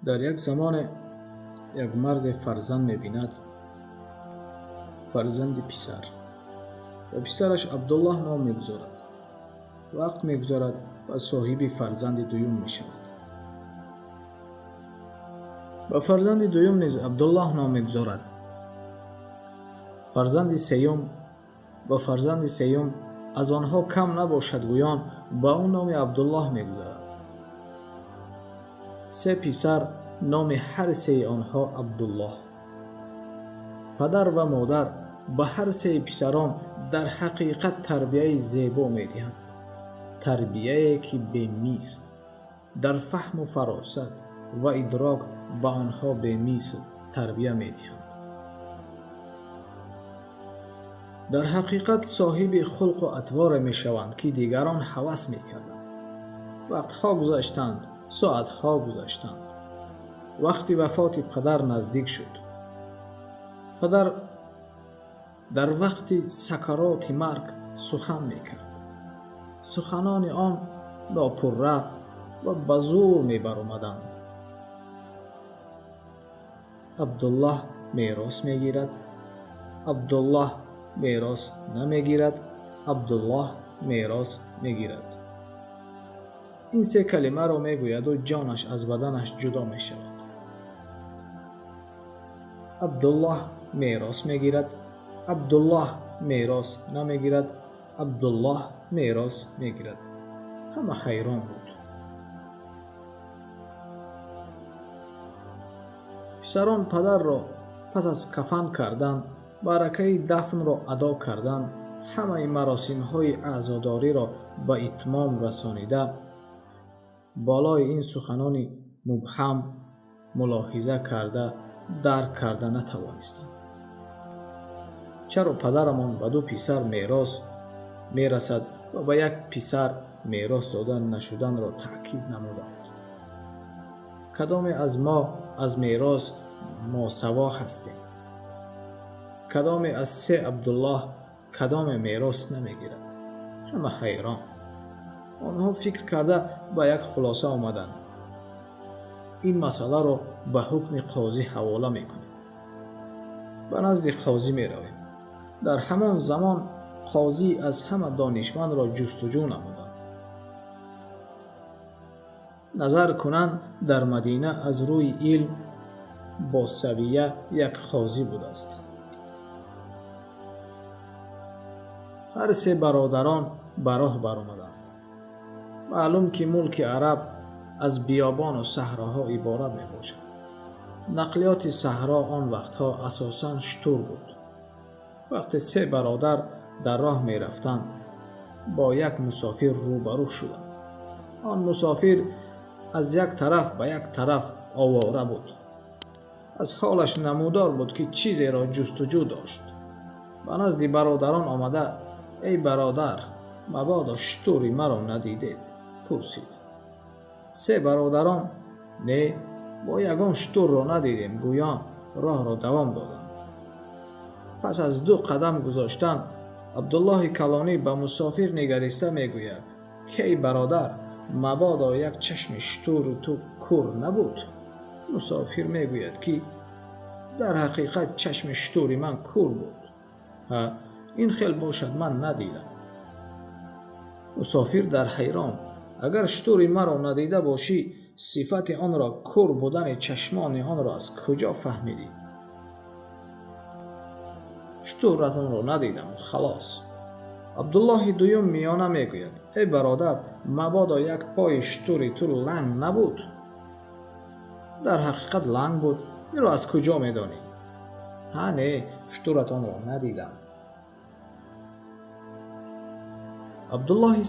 در یک زمان یک مرد فرزند می‌بیند، فرزند پسر، و پسرش عبدالله نام می‌گذارد. وقت می‌گذرد و صاحب فرزند دوم می‌شود. و فرزند دوم نیز عبدالله نام می‌گذارد. فرزند سیوم و فرزند سیوم از آنها کم نباشد گویان با او نام عبدالله می‌گذارد. سه پسر نام هر سه آنها عبدالله. پدر و مادر به هر سه پسران در حقیقت تربیه زیبا می‌دهند. تربیه‌ای که بی‌مثل در فهم و فراست و ادراک به آنها بی‌مثل تربیه می‌دهند. در حقیقت صاحب خلق و اطوار می‌شوند که دیگران هوس می‌کردند. وقتها گذشتند، ساعتها گذشتند. وقتی وفات پدر نزدیک شد. پدر در وقت سکرات مرگ سخن می‌کرد. سخنان آن ناپرره و به زور می‌برآمدند. عبدالله میراث می‌گیرد، عبدالله میراث نمی‌گیرد، عبدالله میراث می‌گیرد. این سه کلمه را میگوید و جانش از بدنش جدا می‌شود. عبدالله میراث می‌گیرد، عبدالله میراث نمی‌گیرد، عبدالله میراث می‌گیرد. همه حیران بود. پسران پدر را پس از کفن کردن، برکه دفن را ادا کردن، همه مراسم‌های عزاداری را به اتمام رسانیده، بالای این سخنان مبهم ملاحظه کرده درک کرده نتوانستند. چرا پدرمان به دو پسر میراث میرسد و به یک پسر میراث دادن نشدن را تأکید نمودند؟ کدام از ما از میراث ماسوا هستیم؟ کدام از سه عبدالله کدام میراث نمیگیرد؟ همه حیران. آنها فکر کرده به یک خلاصه آمدند. این مسئله را به حکم قاضی حواله میکنیم. به نزد قاضی میرویم. در همان زمان قاضی از همه دانشمند را جستجو نمودند. نظر کنند در مدینه از روی علم با سویه یک قاضی بوده است. هر سه برادران به راه برآمدند. معلوم که ملک عرب از بیابان و صحراها عبارت می باشد. نقلیات صحرا آن وقتها اساساً شتر بود. وقتی سه برادر در راه می رفتند با یک مسافر روبرو شدند. آن مسافر از یک طرف به یک طرف آواره بود. از حالش نمودار بود که چیزی را جستجو داشت. به نزد برادران آمده: ای برادر، مبادا شتوری مرا ندیدید؟ پرسید. سه برادران: نه، با یگان شتور را ندیدیم گویان راه را دوام دادند. پس از 2 قدم گذاشتن عبدالله کلانی به مسافر نگریسته میگوید که ای برادر، مبادا یک چشم شتور تو کور نبود؟ مسافر میگوید که در حقیقت چشم شتوری من کور بود. ها، این خیل باشد من ندیدم. مسافر در حیران: اگر شتوری مرا ندیده باشی، صفت آن را کور بودن چشمان آن را از کجا فهمیدی؟ شتورتان را ندیدم خلاص. عبدالله دوم میانه میگوید: ای برادر، مبادا یک پای شتوری تو لنگ نبود؟ در حقیقت لنگ بود. این را از کجا میدانی؟ ها نه، شتورتان را ندیدم. عبدالله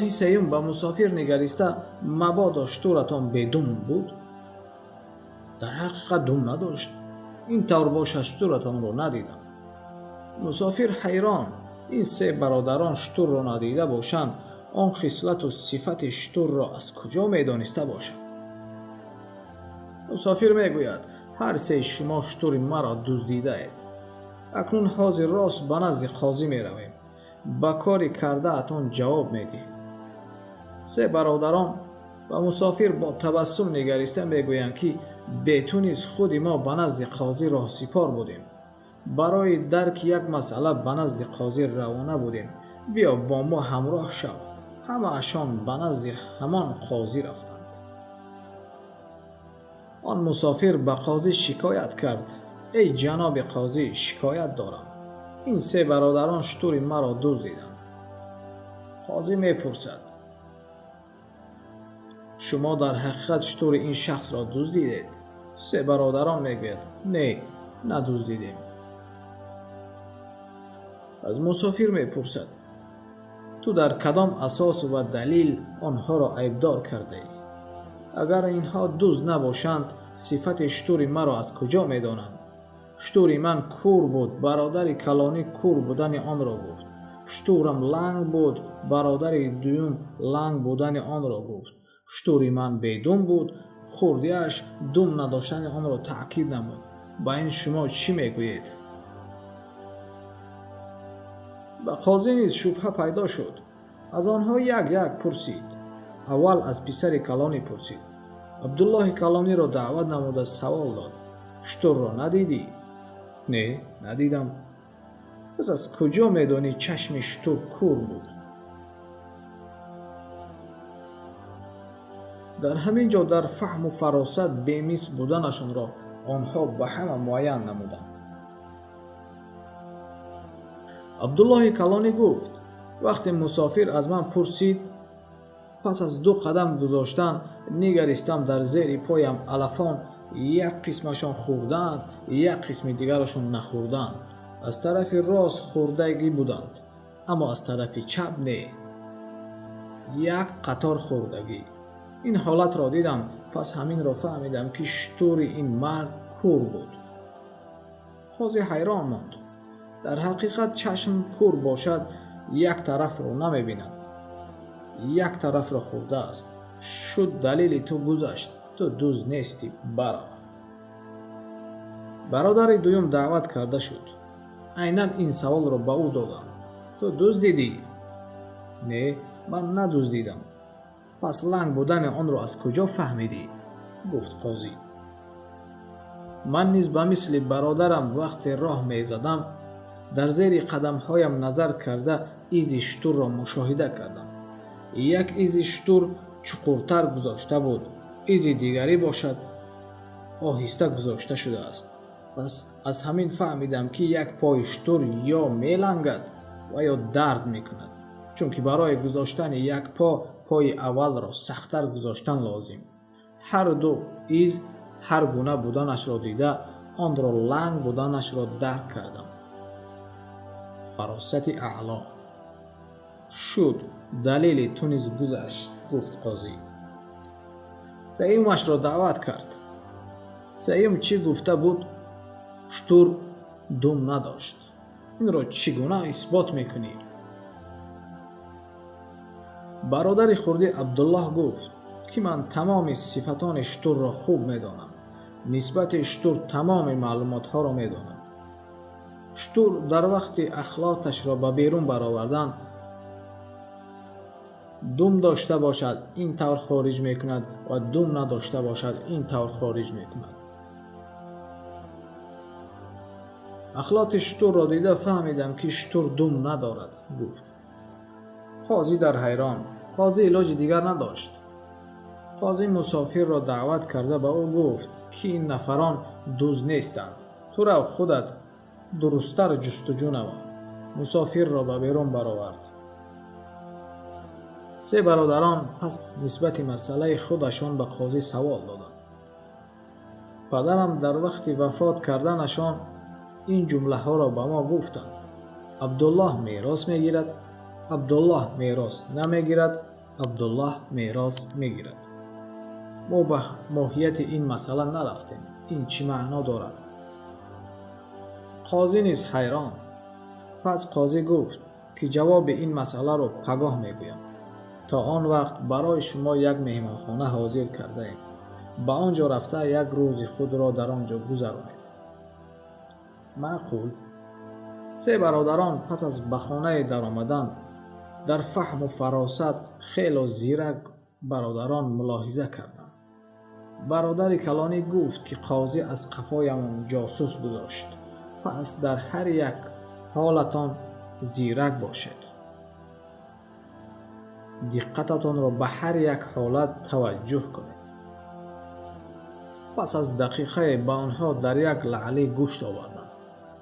سیوم به مسافر نگریسته: مبادا شتورتان بدون بود؟ در حقیقت دم نداشت. این طور باشد شتورتان را ندیدم. مسافر حیران: این سه برادران شتور را ندیده باشند، آن خصلت و صفت شتور را از کجا میدانسته باشند؟ مسافر میگوید: هر سه شما شتور مرا دزدیده اید. اکنون حاضر راست به نزد قاضی میرویم. با کاری کرده اتان جواب میدهید. سه برادران و مسافر با تبسم نگریسته میگویند که بتونیز خودی ما به نزد قاضی راه سپار بودیم. برای درک یک مسئله به نزد قاضی روانه بودیم. بیا با ما همراه شو. همه اشان به نزد همان قاضی رفتند. آن مسافر به قاضی شکایت کرد. ای جناب قاضی، شکایت دارم. این سه برادران شتر مرا دزدیدند. قاضی میپرسد شما در حقیقت شتر این شخص را دزدیدید؟ سه برادران میگویند نه، ندزدیدیم. از مسافر میپرسد تو در کدام اساس و دلیل آنها را عیبدار کرده ای؟ اگر اینها دزد نباشند صفت شتر مرا از کجا میدانند؟ شتر من کور بود، برادر کلانی کور بودن آن را گفت. شترم لنگ بود، برادر دوم لنگ بودن آن را گفت. شتر من بدون بود، خوردیش دم نداشتن آن را تأکید نمود. با این شما چی میگویید؟ به قاضی نیز شبهه پیدا شد. از آنها یک یک پرسید. اول از پسر کلانی پرسید. عبدالله کلانی را دعوت نموده سوال داد. شتر را ندیدی؟ نه، ندیدم. پس از کجا میدانی چشم شتر کور بود؟ در همین جا در فهم و فراست بی‌مثل بودنشان را آنها به همه معین نمودند. عبدالله کلانی گفت وقتی مسافر از من پرسید پس از 2 قدم گذاشتن نگریستم در زیر پایم علفان یک قسمشان خوردند یک قسم دیگرشون نخوردند. از طرف راست خوردگی بودند اما از طرف چپ نه، یک قطار خوردگی. این حالت را دیدم پس همین را فهمیدم که شتر این مرد کور بود. قاضی حیران ماند. در حقیقت چشم کور باشد یک طرف را نمی بیند، یک طرف را خورده است. شد دلیل تو گذشت، تو دزد نیستی. برادر دوم دعوت کرده شد. عیناً این سوال را به او دادم. تو دزدیدی؟ نه، من ندزدیدم. پس لنگ بودن آن را از کجا فهمیدی؟ گفت قاضی. من نیز به مثل برادرم وقتی راه می زدم در زیر قدم هایم نظر کرده ایز شتر را مشاهده کردم. یک ایز شتر چقورتر گذاشته بود، ایز دیگری باشد آهسته گذاشته شده است. پس از همین فهمیدم که یک پای شتر یا می لنگد و یا درد می کند، چون که برای گذاشتن یک پای اول را سخت‌تر گذاشتن لازم. هر دو ایز هر گونه بودنش را دیده آن را لنگ بودنش را درک کردم. فراست اعلا. شد دلیل تو نیز گذشت، گفت قاضی. سیومش را دعوت کرد. سیوم چی گفته بود؟ شتر دم نداشت. این را چگونه اثبات میکنی؟ برادر خردی عبدالله گفت که من تمام صفتان شتر را خوب میدانم. نسبت شتر تمام معلومات ها را میدانم. شتر در وقت اخلاطش را به بیرون برآوردن دم داشته باشد این طور خارج میکند و دم نداشته باشد این طور خارج میکند. اخلاط شتر را دیده فهمیدم که شتر دم ندارد، گفت. قاضی در حیران. قاضی علاج دیگر نداشت. قاضی مسافر را دعوت کرده به او گفت که این نفران دزد نیستند. تو را خودت درستتر جستجو نما. مسافر را به بیرون برآورد. 3 برادران پس نسبت مسئله خودشان به قاضی سوال دادند. پدرم در وقت وفات کردنشان این جمله ها را به ما گفتند. عبدالله میراث میگیرد، عبدالله میراث نمیگیرد، عبدالله میراث میگیرد. ما به ماهیت این مسئله نرفتیم. این چی معنا دارد؟ قاضی نیز حیران. پس قاضی گفت که جواب این مسئله را پگاه میگویم. تا آن وقت برای شما یک مهمانخانه حاضر کرده ایم. به آنجا رفته یک روز خود را در آنجا گذرانید. معقول. 3 برادران پس از به خانه در آمدن در فهم و فراست خیلی زیرک برادران ملاحظه کردند. برادر کلانی گفت که قاضی از قفایمان جاسوس گذاشت. پس در هر یک حالتان زیرک باشید. دقتتان را به هر یک حالت توجه کنید. پس از دقیقه به آنها در یک لعله گوشت آوردند.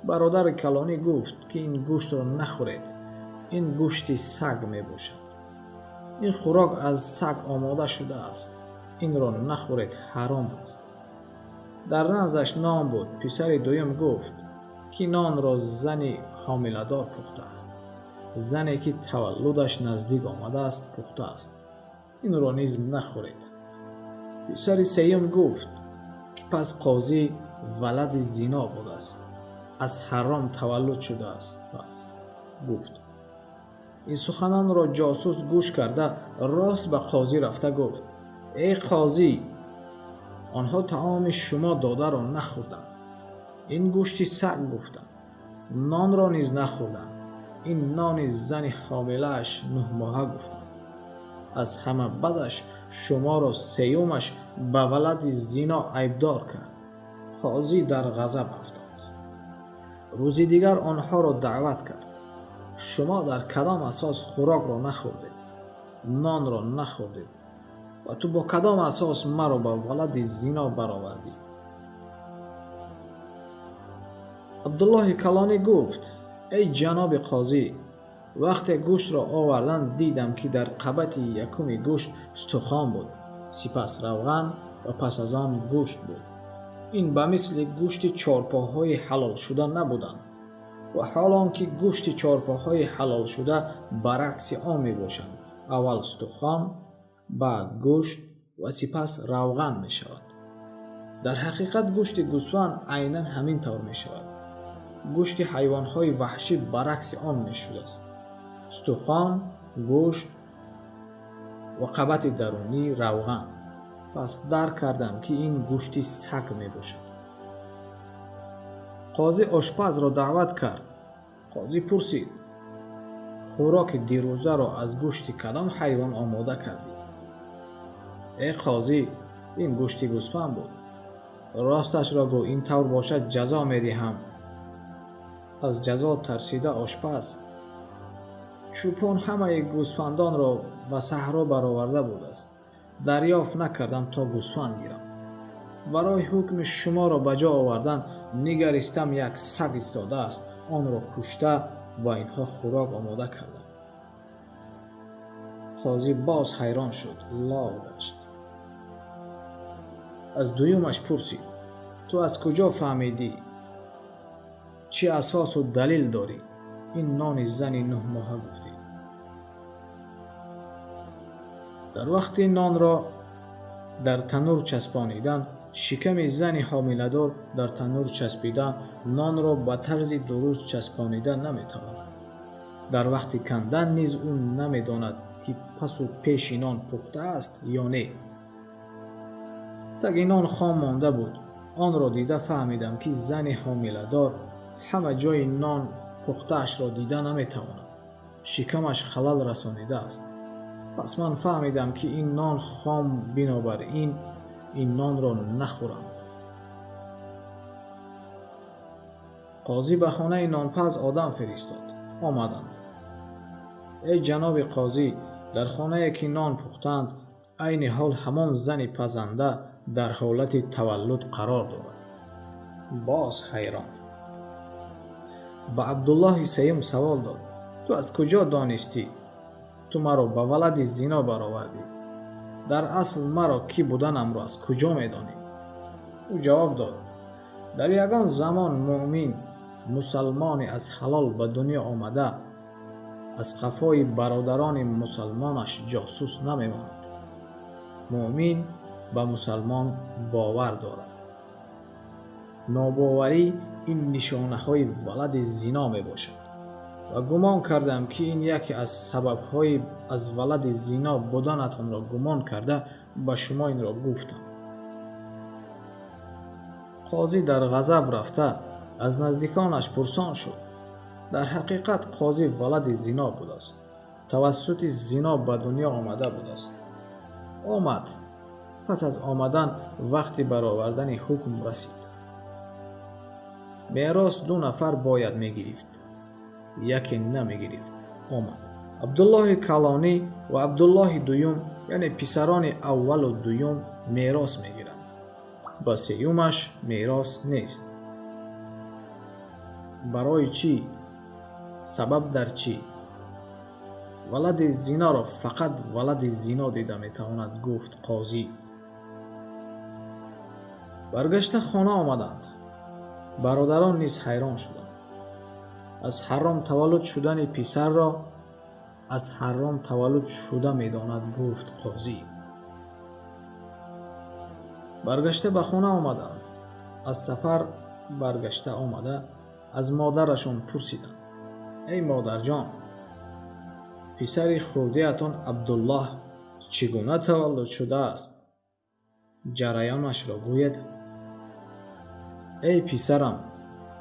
برادر کلانی گفت که این گوشت را نخورید. این گوشت سگ می باشد. این خوراک از سگ آماده شده است. این را نخورید، حرام است. در نزدش نان بود. پسر دویم گفت که نان را زنی حامله‌دار پخته است. زنی که تولدش نزدیک آمده است پخته است. این را نیز نخورید. پسر سوم گفت که پس قاضی ولد زنا بوده است. از حرام تولد شده است. پس گفت. این سخنان را جاسوس گوش کرده راست به قاضی رفته گفت: ای قاضی، آنها طعام شما داده را نخوردند. این گوشت سگ گفتند. نان را نیز نخوردند. این نان زن حامله‌اش 9 ماهه گفتند. از همه بدش شما را سیومش به ولد زنا عیبدار کرد. قاضی در غضب افتاد. روزی دیگر آنها را دعوت کرد. شما در کدام اساس خوراک را نخوردید؟ نان را نخوردید و تو با کدام اساس مرا به ولد زنا برآوردی؟ عبدالله کلانی گفت: ای جناب قاضی، وقتی گوشت را آوردند دیدم که در قبط یکم گوشت استخوان بود، سپس روغن و پس از آن گوشت بود. این به مثل گوشت چارپاهای حلال شده نبودند و حالان که گوشت چارپاهای حلال شده برعکس آن می باشند. اول استخوان، بعد گوشت و سپس روغن می شود. در حقیقت گوشت گوسفند عیناً همین طور می شود. گوشت حیوانهای وحشی برعکس آن می شده است. استخوان، گوشت و قبط درونی روغن. پس درک کردم که این گوشت سگ می باشد. قاضی آشپز را دعوت کرد. قاضی پرسید: خوراک دیروزه را از گوشت کدام حیوان آماده کردی؟ ای قاضی، این گوشت گوسفند بود. راستش را گو، این طور باشد جزا می دهم. از جزا ترسیده آشپز: چوپان همه گوسفندان را به صحرا برآورده بود است. دریافت نکردم تا گوسفند گیرم. برای حکم شما را به جا آوردن نگریستم یک سگ ایستاده است. آن را کشته و اینها خوراک آماده کردم. قاضی باز حیران شد، لال گشت. از دویمش پرسید: تو از کجا فهمیدی؟ چه اساس و دلیل داری؟ این نان زنی 9 ماهه گفتی. در وقت نان را در تنور چسبانیدن، شکم زن حامله‌دار در تنور چسبیدن نان را به طرز درست چسبانیدن نمیتواند. در وقت کندن نیز او نمیداند که پس و پیش نان پخته است یا نه. تگ نان خام مانده بود. آن را دیده فهمیدم که زن حامله‌دار همه جای نان پخته‌اش را دیده نمیتواند. شکمش خلل رسانیده است. پس من فهمیدم که این نان خام، بنابراین این نان را نخورند. قاضی به خانه نانپز آدم فرستاد. آمدند. ای جناب قاضی، در خانه که نان پختند عین حال همان زن پزنده در حالت تولد قرار دارد. باز حیران. به عبدالله سیم سوال داد: تو از کجا دانستی؟ تو مرا به ولد زنا برآوردی. در اصل مرا کی بودنم را از کجا میدانی؟ او جواب داد: در یگان زمان مؤمن مسلمان از حلال به دنیا آمده از قفای برادران مسلمانش جاسوس نمیماند. مؤمن به مسلمان باور دارد. ناباوری این نشانه های ولد زنا می باشد و گمان کردم که این یکی از سبب های از ولد زنا بودنتان را گمان کرده به شما این را گفتم. قاضی در غضب رفته از نزدیکانش پرسان شد. در حقیقت قاضی ولد زنا بود است. توسط زنا به دنیا آمده بود است. آمد. پس از آمدن وقتی برآوردن حکم رسید. میراث 2 نفر باید میگرفت. یکی نمیگرفت. آمد. عبدالله کلانی و عبدالله دویم یعنی پسران اول و دویم میراث میگیرند. با سیومش میراث نیست. برای چی؟ سبب در چی؟ ولد زنا را فقط ولد زنا دیده میتواند گفت قاضی. برگشته خانه آمدند. برادران نیز حیران شدند. از حرام تولد شدن پسر را از حرام تولد شده میداند گفت قاضی. برگشته به خانه آمدند. از سفر برگشته آمده از مادرشان پرسیدند: ای مادر جان، پسر خرده‌تان عبدالله چگونه تولد شده است؟ جریانش را گوید. ای پسرم،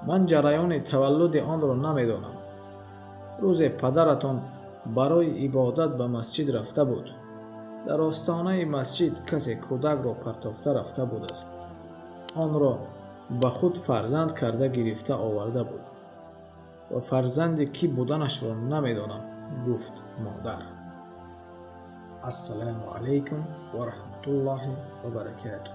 من جریان تولد آن را نمیدانم. روز پدرتان برای عبادت به مسجد رفته بود. در آستانه مسجد کسی کودک را پرتافته رفته بود است. آن را به خود فرزند کرده گرفته آورده بود و فرزند کی بودنش را نمیدانم گفت مادر. السلام علیکم و رحمت الله و برکاته.